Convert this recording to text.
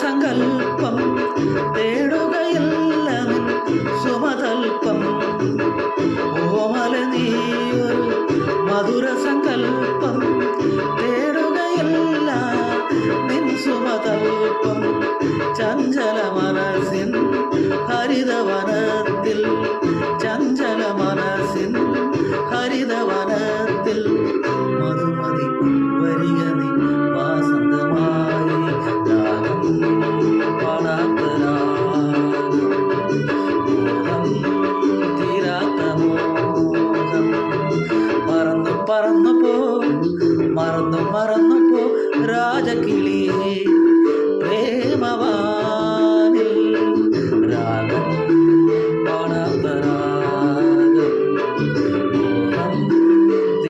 സങ്കൽപ്പം തേടുകയല്ല നിൻ സുമതൽപ്പം ഓമല നീയൊരു മധുര സങ്കൽപ്പം തേടുകയല്ല നിൻ സുമതൽപ്പം ചഞ്ചല മനസ്സിൻ ഹരിതവനത്തിൽ ചഞ്ചല മനസ്സിൻ ഹരിതവനത്തിൽ മധുമതി